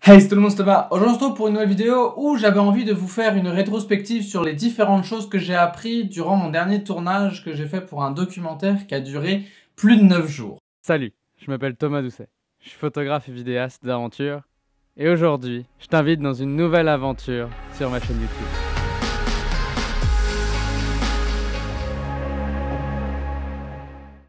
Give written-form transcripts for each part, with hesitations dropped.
Hey, c'est tout le monde, c'est Thomas. Aujourd'hui, on se retrouve pour une nouvelle vidéo où j'avais envie de vous faire une rétrospective sur les différentes choses que j'ai appris durant mon dernier tournage que j'ai fait pour un documentaire qui a duré plus de 9 jours. Salut, je m'appelle Thomas Doucet. Je suis photographe et vidéaste d'aventure. Et aujourd'hui, je t'invite dans une nouvelle aventure sur ma chaîne YouTube.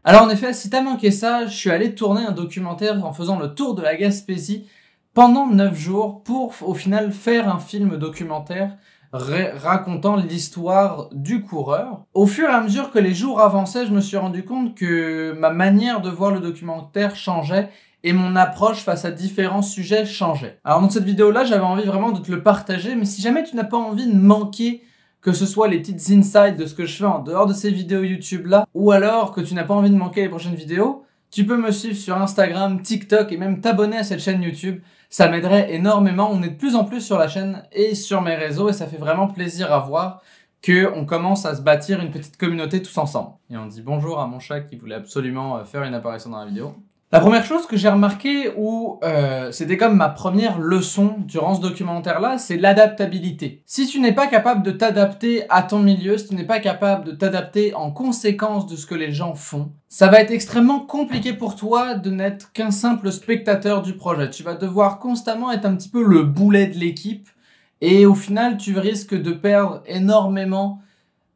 Alors en effet, si t'as manqué ça, je suis allé tourner un documentaire en faisant le tour de la Gaspésie pendant 9 jours pour au final faire un film documentaire racontant l'histoire du coureur. Au fur et à mesure que les jours avançaient, je me suis rendu compte que ma manière de voir le documentaire changeait et mon approche face à différents sujets changeait. Alors dans cette vidéo-là, j'avais envie vraiment de te le partager, mais si jamais tu n'as pas envie de manquer que ce soit les petites insights de ce que je fais en dehors de ces vidéos YouTube là, ou alors que tu n'as pas envie de manquer les prochaines vidéos, tu peux me suivre sur Instagram, TikTok et même t'abonner à cette chaîne YouTube. Ça m'aiderait énormément. On est de plus en plus sur la chaîne et sur mes réseaux et ça fait vraiment plaisir à voir qu'on commence à se bâtir une petite communauté tous ensemble. Et on dit bonjour à mon chat qui voulait absolument faire une apparition dans la vidéo. La première chose que j'ai remarqué, c'était comme ma première leçon durant ce documentaire-là, c'est l'adaptabilité. Si tu n'es pas capable de t'adapter à ton milieu, si tu n'es pas capable de t'adapter en conséquence de ce que les gens font, ça va être extrêmement compliqué pour toi de n'être qu'un simple spectateur du projet. Tu vas devoir constamment être un petit peu le boulet de l'équipe et au final, tu risques de perdre énormément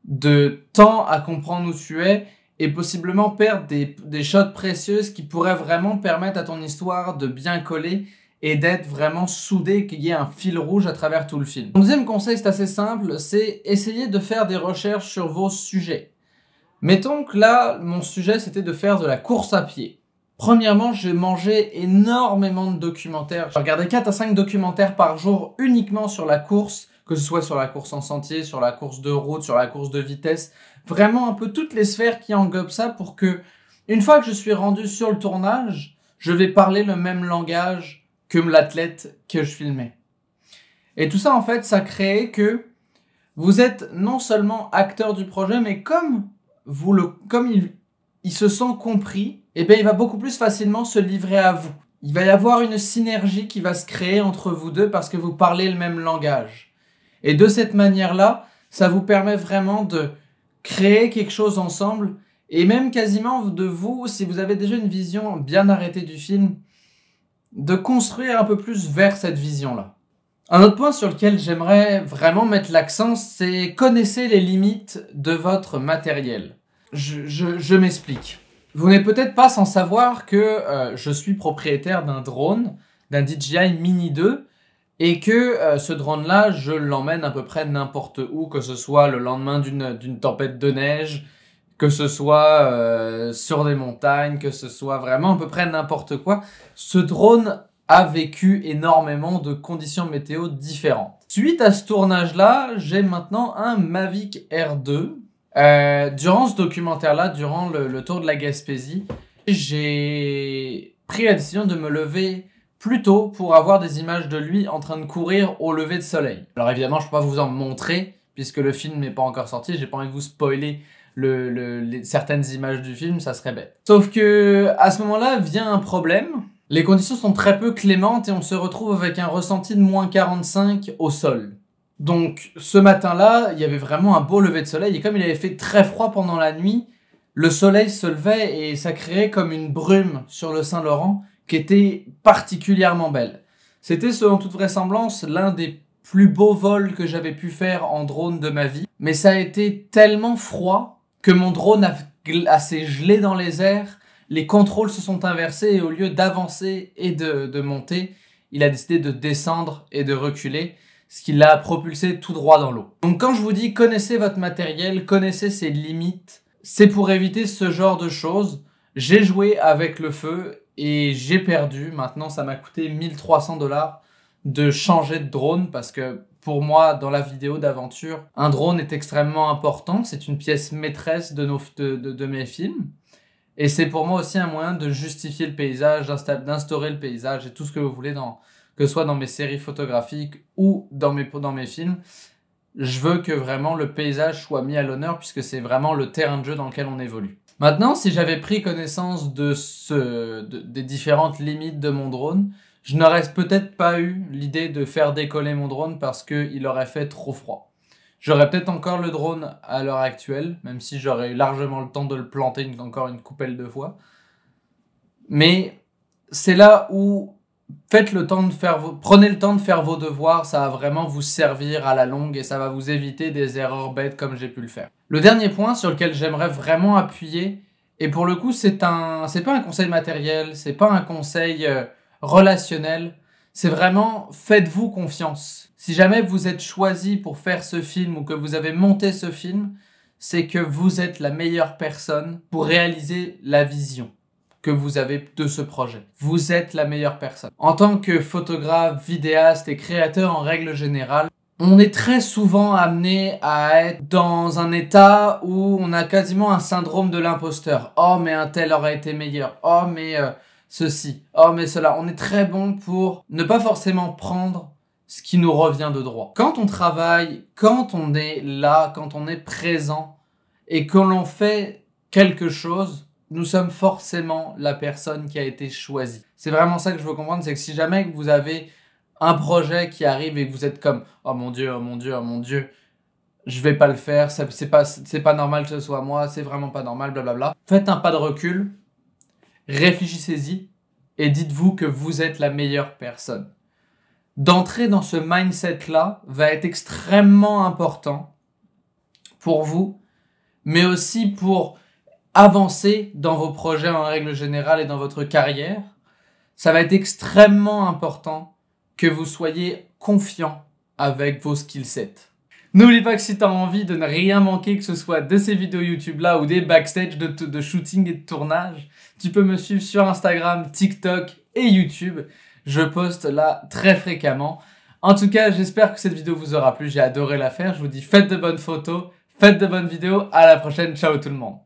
de temps à comprendre où tu es et possiblement perdre des shots précieuses qui pourraient vraiment permettre à ton histoire de bien coller et d'être vraiment soudé, qu'il y ait un fil rouge à travers tout le film. Mon deuxième conseil, c'est assez simple, c'est essayer de faire des recherches sur vos sujets. Mettons que là, mon sujet, c'était de faire de la course à pied. Premièrement, j'ai mangé énormément de documentaires. J'ai regardé 4 à 5 documentaires par jour uniquement sur la course, que ce soit sur la course en sentier, sur la course de route, sur la course de vitesse, vraiment un peu toutes les sphères qui englobent ça pour que, une fois que je suis rendu sur le tournage, je vais parler le même langage que l'athlète que je filmais. Et tout ça, en fait, ça crée que vous êtes non seulement acteur du projet, mais comme il se sent compris, eh bien, il va beaucoup plus facilement se livrer à vous. Il va y avoir une synergie qui va se créer entre vous deux parce que vous parlez le même langage. Et de cette manière-là, ça vous permet vraiment de créer quelque chose ensemble et même quasiment de vous, si vous avez déjà une vision bien arrêtée du film, de construire un peu plus vers cette vision-là. Un autre point sur lequel j'aimerais vraiment mettre l'accent, c'est connaissez les limites de votre matériel. Je m'explique. Vous n'êtes peut-être pas sans savoir que je suis propriétaire d'un drone, d'un DJI Mini 2, et que ce drone-là, je l'emmène à peu près n'importe où, que ce soit le lendemain d'une tempête de neige, que ce soit sur des montagnes, que ce soit vraiment à peu près n'importe quoi. Ce drone a vécu énormément de conditions météo différentes. Suite à ce tournage-là, j'ai maintenant un Mavic Air 2. Durant ce documentaire-là, durant le tour de la Gaspésie, j'ai pris la décision de me lever plus tôt pour avoir des images de lui en train de courir au lever de soleil. Alors évidemment, je peux pas vous en montrer puisque le film n'est pas encore sorti. J'ai pas envie de vous spoiler certaines images du film, ça serait bête. Sauf que à ce moment-là vient un problème. Les conditions sont très peu clémentes et on se retrouve avec un ressenti de moins 45 au sol. Donc ce matin-là, il y avait vraiment un beau lever de soleil et comme il avait fait très froid pendant la nuit, le soleil se levait et ça créait comme une brume sur le Saint-Laurent qui était particulièrement belle. C'était selon toute vraisemblance l'un des plus beaux vols que j'avais pu faire en drone de ma vie. Mais ça a été tellement froid que mon drone a s'est gelé dans les airs, les contrôles se sont inversés et au lieu d'avancer et de monter, il a décidé de descendre et de reculer, ce qui l'a propulsé tout droit dans l'eau. Donc quand je vous dis connaissez votre matériel, connaissez ses limites, c'est pour éviter ce genre de choses. J'ai joué avec le feu et j'ai perdu. Maintenant, ça m'a coûté 1300 $. De changer de drone parce que pour moi, dans la vidéo d'aventure, un drone est extrêmement important. C'est une pièce maîtresse de mes films. Et c'est pour moi aussi un moyen de justifier le paysage, d'instaurer le paysage et tout ce que vous voulez, que ce soit dans mes séries photographiques ou dans mes films. Je veux que vraiment le paysage soit mis à l'honneur puisque c'est vraiment le terrain de jeu dans lequel on évolue. Maintenant, si j'avais pris connaissance des différentes limites de mon drone, je n'aurais peut-être pas eu l'idée de faire décoller mon drone parce qu'il aurait fait trop froid. J'aurais peut-être encore le drone à l'heure actuelle, même si j'aurais eu largement le temps de le planter encore une coupelle de fois. Mais c'est là où prenez le temps de faire vos devoirs, ça va vraiment vous servir à la longue et ça va vous éviter des erreurs bêtes comme j'ai pu le faire. Le dernier point sur lequel j'aimerais vraiment appuyer, et pour le coup c'est pas un conseil matériel, c'est pas un conseil relationnel, c'est vraiment faites-vous confiance. Si jamais vous êtes choisi pour faire ce film ou que vous avez monté ce film, c'est que vous êtes la meilleure personne pour réaliser la vision que vous avez de ce projet. Vous êtes la meilleure personne. En tant que photographe, vidéaste et créateur en règle générale, on est très souvent amené à être dans un état où on a quasiment un syndrome de l'imposteur. Oh mais un tel aurait été meilleur. Oh mais ceci. Oh mais cela. On est très bon pour ne pas forcément prendre ce qui nous revient de droit. Quand on travaille, quand on est là, quand on est présent et que l'on fait quelque chose, nous sommes forcément la personne qui a été choisie. C'est vraiment ça que je veux comprendre, c'est que si jamais vous avez un projet qui arrive et que vous êtes comme « Oh mon Dieu, oh mon Dieu, oh mon Dieu, je vais pas le faire, c'est pas normal que ce soit moi, c'est vraiment pas normal, blablabla. » Faites un pas de recul, réfléchissez-y et dites-vous que vous êtes la meilleure personne. D'entrer dans ce mindset-là va être extrêmement important pour vous, mais aussi pour avancer dans vos projets en règle générale et dans votre carrière. Ça va être extrêmement important que vous soyez confiant avec vos skill sets. N'oublie pas que si tu as envie de ne rien manquer, que ce soit de ces vidéos YouTube là ou des backstage de shooting et de tournage, tu peux me suivre sur Instagram, TikTok et YouTube. Je poste là très fréquemment. En tout cas, j'espère que cette vidéo vous aura plu. J'ai adoré la faire. Je vous dis faites de bonnes photos, faites de bonnes vidéos. À la prochaine. Ciao tout le monde.